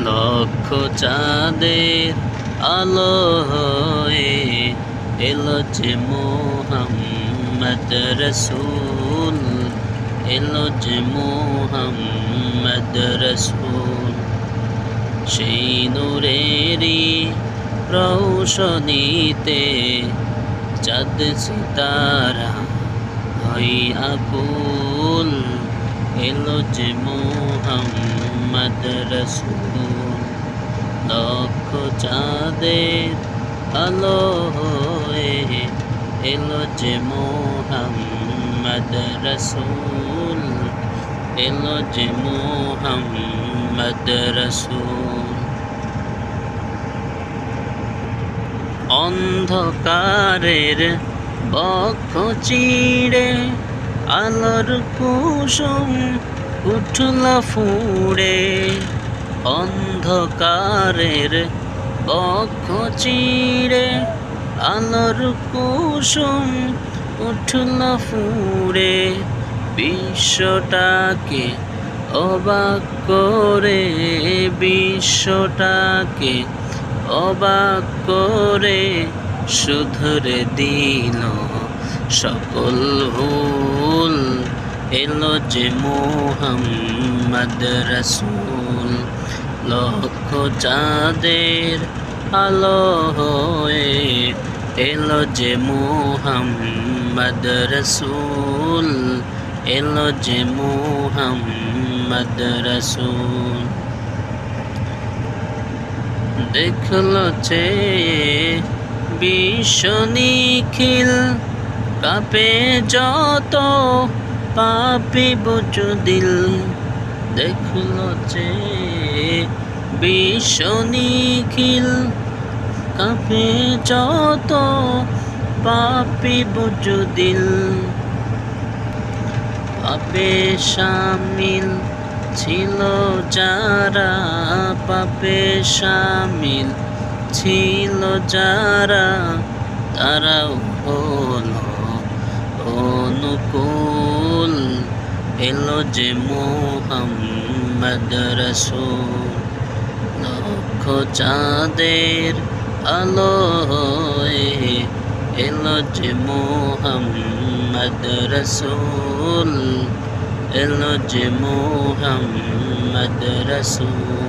লক্ষ চাঁদের আলো হয়ে এলো যে মোহাম্মদ রসুল, এলো যে মোহাম্মদ রসুল। সেই নূরেরই রৌশনীতে চাঁদ সিতারা হয় আকুল, এলো যে মোহাম্মদ রসুল। লক্ষ চাঁদের আলো হয়ে এলো যে মোহাম্মদ রসুল, এলো যে মোহাম্মদ রসুল। অন্ধকারের বক্ষ চিড়ে আলোর কুসুম উঠল ফুঁড়ে, অন্ধকারের বক্ষ চিড়ে আলোর কুসুম উঠল ফুঁড়ে। বিশ্বটাকে অবাক করে, বিশ্বটাকে অবাক করে শুধরে দিল সকল ভুল, এলো যে মোহাম্মদ রসুল। লক্ষ চাঁদের আলো হয়ে এলো যে মোহাম্মদ রসুল, এলো যে মোহাম্মদ রসুল। দেখলো চেয়ে বিশ্ব নিখিল, কাঁপে যত পাপী বুজদিল। দেখলো চেয়ে বিশ্ব নিখিল, কাঁপে যত পাপী বুজদিল। পাপে শামিল ছিল যারা, পাপে শামিল ছিল যারা, তারাও হলো অনুকূল, এলো যে মোহাম্মদ রসুল। লক্ষ চাঁদের আলো হয়ে এলো যে মোহাম্মদ রসুল, এলো যে মোহাম্মদ রসুল।